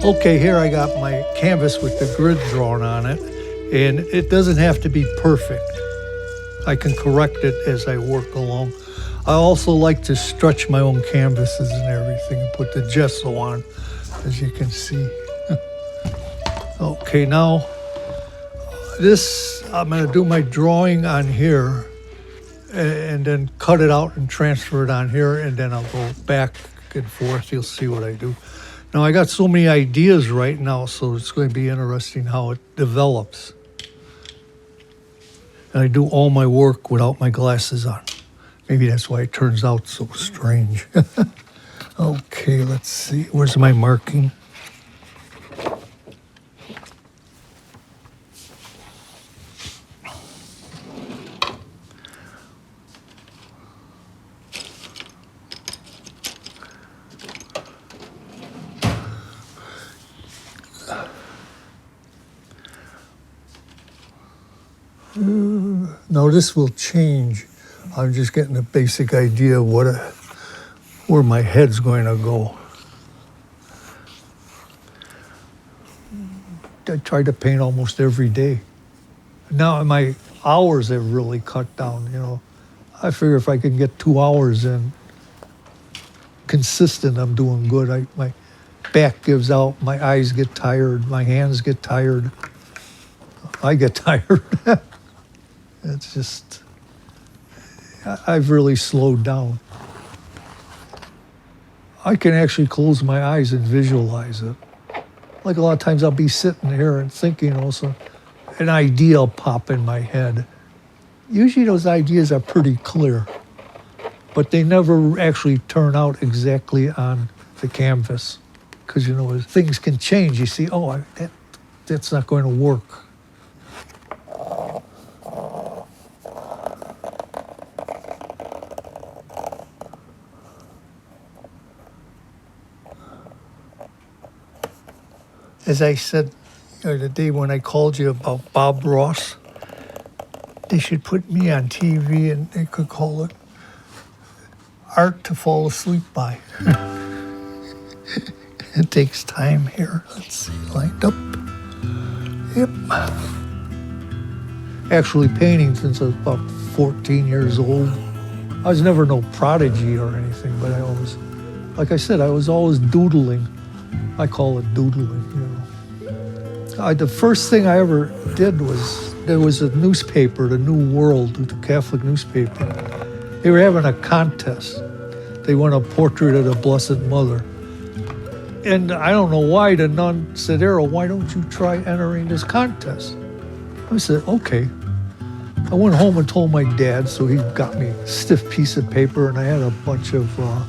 Okay, here I got my canvas with the grid drawn on it, and it doesn't have to be perfect. I can correct it as I work along. I also like to stretch my own canvases and everything and put the gesso on, as you can see. Okay, now I'm going to do my drawing on here and then cut it out and transfer it on here, and then I'll go back and forth. You'll see what I do. Now, I got so many ideas right now, so it's going to be interesting how it develops. And I do all my work without my glasses on. Maybe that's why it turns out so strange. Okay, let's see. Where's my marking? Now this will change. I'm just getting a basic idea of where my head's going to go. I try to paint almost every day. Now my hours have really cut down, you know. I figure if I can get 2 hours in consistent, I'm doing good. My back gives out, my eyes get tired, my hands get tired. I get tired. It's just, I've really slowed down. I can actually close my eyes and visualize it. Like a lot of times I'll be sitting here and thinking also, an idea will pop in my head. Usually those ideas are pretty clear, but they never actually turn out exactly on the canvas. Because, you know, things can change. You see, that's not going to work. As I said the day when I called you about Bob Ross, they should put me on TV and they could call it Art to Fall Asleep By. It takes time here. Let's see, lined up. Yep. Actually painting since I was about 14 years old. I was never no prodigy or anything, but I always, like I said, I was always doodling. I call it doodling, you know. The first thing I ever did was, there was a newspaper, the New World, the Catholic newspaper. They were having a contest. They won a portrait of the Blessed Mother. And I don't know why, the nun said, Errol, why don't you try entering this contest? I said, okay. I went home and told my dad, so he got me a stiff piece of paper, and I had a bunch of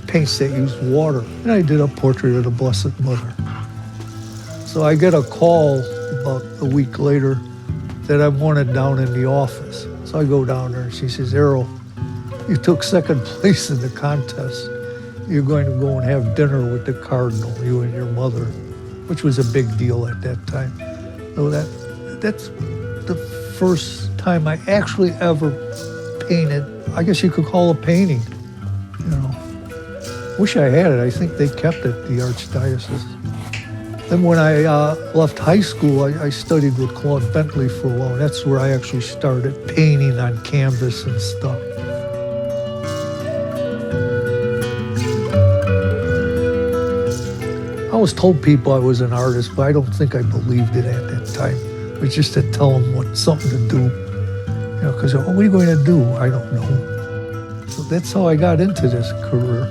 paints that used water. And I did a portrait of the Blessed Mother. So I get a call about a week later that I wanted down in the office. So I go down there, and she says, Errol, you took second place in the contest. You're going to go and have dinner with the cardinal, you and your mother, which was a big deal at that time. So that's the first time I actually ever painted. I guess you could call it painting, you know. Wish I had it. I think they kept it, the Archdiocese. Then when I left high school, I studied with Claude Bentley for a while. That's where I actually started painting on canvas and stuff. I always told people I was an artist, but I don't think I believed it at that time. It was just to tell them something to do. You know, because what are you going to do? I don't know. So that's how I got into this career.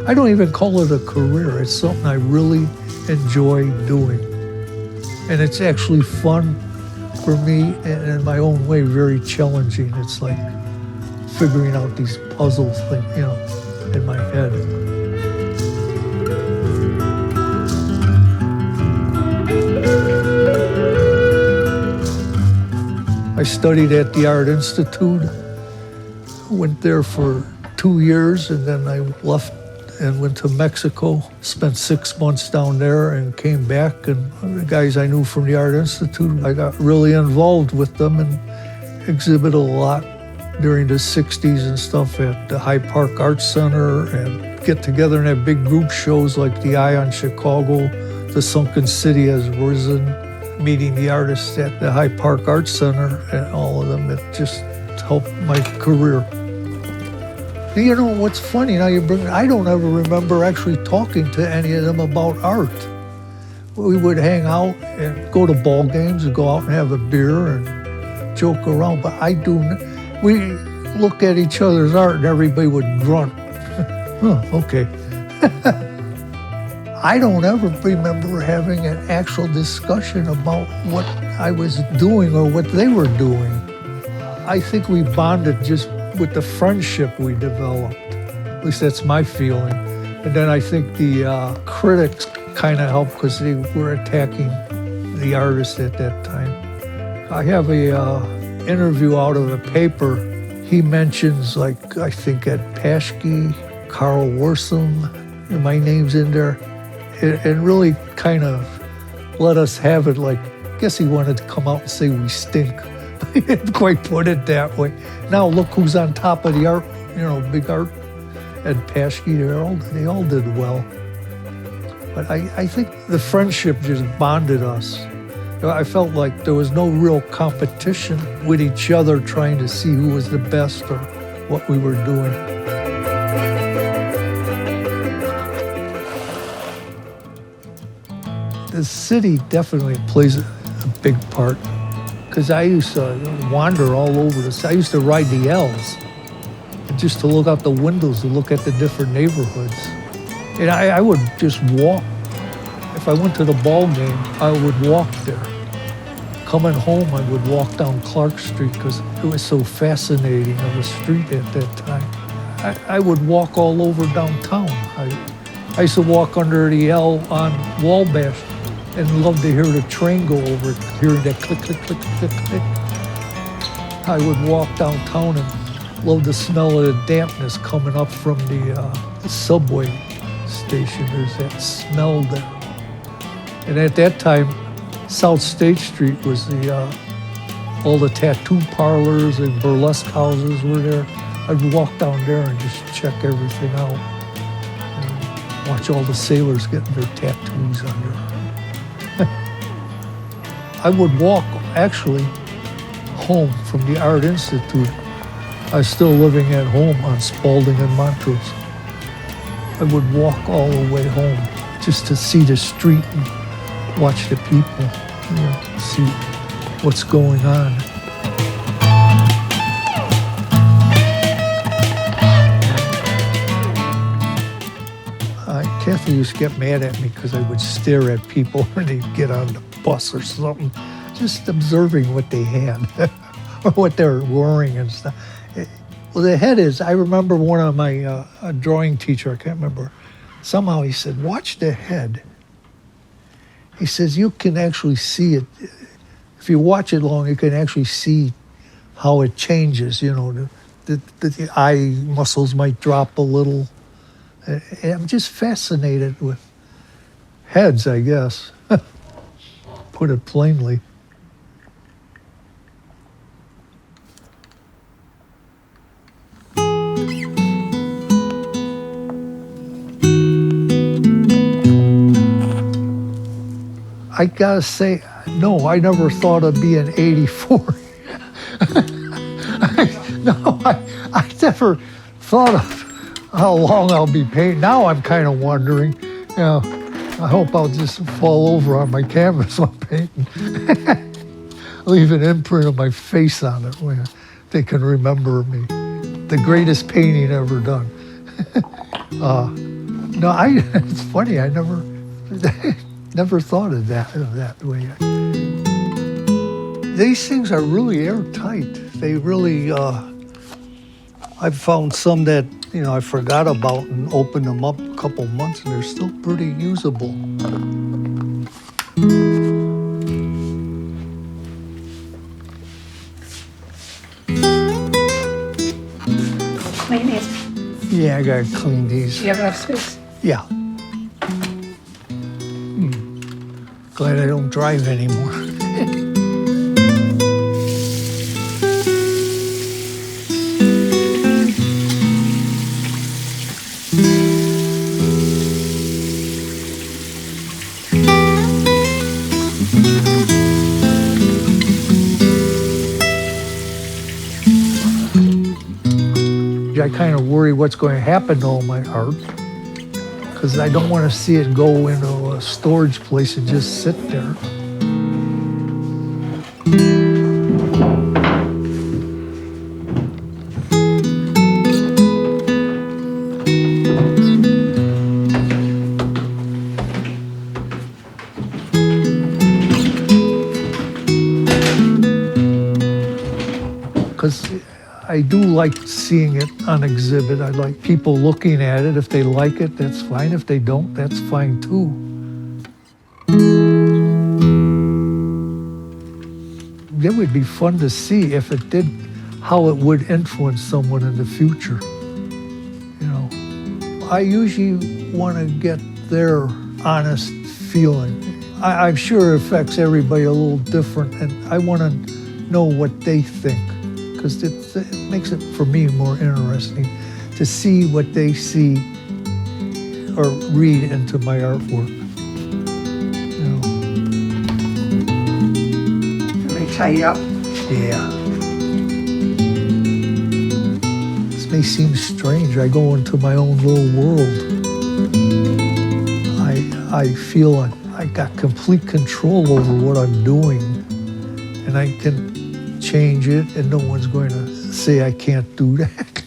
I don't even call it a career. It's something I really enjoy doing. And it's actually fun for me, and in my own way, very challenging. It's like figuring out these puzzle things, you know, in my head. I studied at the Art Institute. Went there for 2 years, and then I left and went to Mexico, spent 6 months down there and came back. And the guys I knew from the Art Institute, I got really involved with them and exhibited a lot during the 60s and stuff at the Hyde Park Arts Center, and get together and have big group shows like the Eye on Chicago the sunken city has risen, meeting the artists at the Hyde Park Art Center, and all of them, it just helped my career. You know, what's funny, now I don't ever remember actually talking to any of them about art. We would hang out and go to ball games and go out and have a beer and joke around, but we look at each other's art and everybody would grunt. Huh, okay. I don't ever remember having an actual discussion about what I was doing or what they were doing. I think we bonded just with the friendship we developed. At least that's my feeling. And then I think the critics kind of helped because they were attacking the artist at that time. I have a interview out of a paper. He mentions, like, I think Ed Paschke, Carl Worsum, and my name's in there. And really kind of let us have it. Like, I guess he wanted to come out and say we stink. He didn't quite put it that way. Now look who's on top of the art, big art. Ed Paschke, they all did well. But I think the friendship just bonded us. I felt like there was no real competition with each other trying to see who was the best or what we were doing. The city definitely plays a big part because I used to wander all over the city. I used to ride the L's just to look out the windows to look at the different neighborhoods. And I would just walk. If I went to the ball game, I would walk there. Coming home, I would walk down Clark Street because it was so fascinating of a street at that time. I would walk all over downtown. I used to walk under the L on Wabash and love to hear the train go over, hearing that click, click, click, click, click. I would walk downtown and love the smell of the dampness coming up from the subway station. There's that smell there. And at that time, South State Street was all the tattoo parlors and burlesque houses were there. I'd walk down there and just check everything out. And watch all the sailors getting their tattoos on their arm. I would walk, actually, home from the Art Institute. I was still living at home on Spalding and Montrose. I would walk all the way home just to see the street and watch the people, see what's going on. Kathy used to get mad at me because I would stare at people when they'd get on the bus or something, just observing what they had or what they were wearing and stuff. Well, the head is, I remember one of my a drawing teacher, I can't remember, somehow he said, watch the head. He says, you can actually see it. If you watch it long, you can actually see how it changes, the eye muscles might drop a little. And I'm just fascinated with heads, I guess, put it plainly. I gotta say, no, I never thought of being 84. I never thought of how long I'll be painting. Now I'm kind of wondering, I hope I'll just fall over on my canvas while painting. Leave an imprint of my face on it where they can remember me. The greatest painting ever done. It's funny, I never thought of that way. These things are really airtight. They really, I've found some that, I forgot about and opened them up a couple months and they're still pretty usable. Clean these. Yeah, I gotta clean these. Do you have enough space? Yeah. Glad I don't drive anymore. worry what's going to happen to all my art, because I don't want to see it go into a storage place and just sit there. Because I do like seeing it on exhibit. I like people looking at it. If they like it, that's fine. If they don't, that's fine too. It would be fun to see if it did, how it would influence someone in the future. You know, I usually want to get their honest feeling. I'm sure it affects everybody a little different, and I want to know what they think, because it makes it, for me, more interesting to see what they see or read into my artwork. You know. They tie you up. Yeah. This may seem strange. I go into my own little world. I feel I got complete control over what I'm doing, and I can change it, and no one's going to say I can't do that.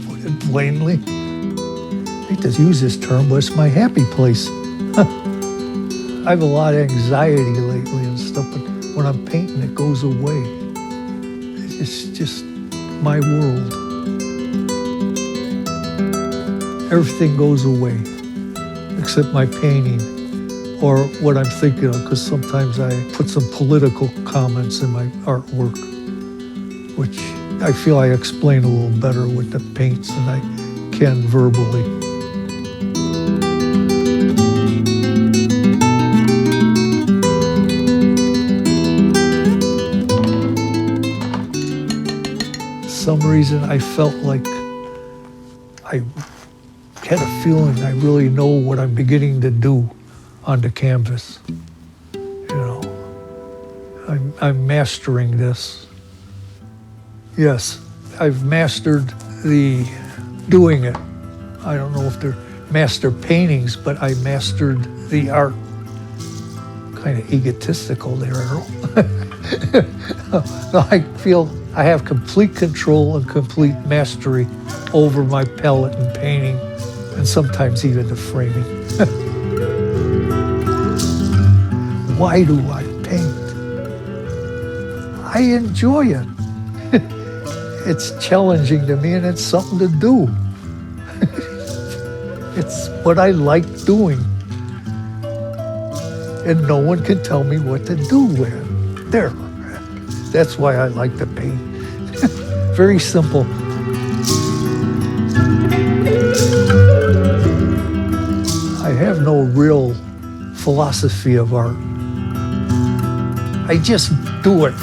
Put it plainly. I hate to use this term, but it's my happy place. I have a lot of anxiety lately and stuff, but when I'm painting, it goes away. It's just my world. Everything goes away, except my painting or what I'm thinking of, because sometimes I put some political comments in my artwork, which I feel I explain a little better with the paints than I can verbally. For some reason, I felt like I had a feeling I really know what I'm beginning to do on the canvas. You know, I'm mastering this. Yes, I've mastered the doing it. I don't know if they're master paintings, but I mastered the art. Kind of egotistical there, Errol. No, I feel I have complete control and complete mastery over my palette and painting, and sometimes even the framing. Why do I paint? I enjoy it. It's challenging to me, and it's something to do. It's what I like doing. And no one can tell me what to do with it. There. That's why I like to paint. Very simple. I have no real philosophy of art. I just do it.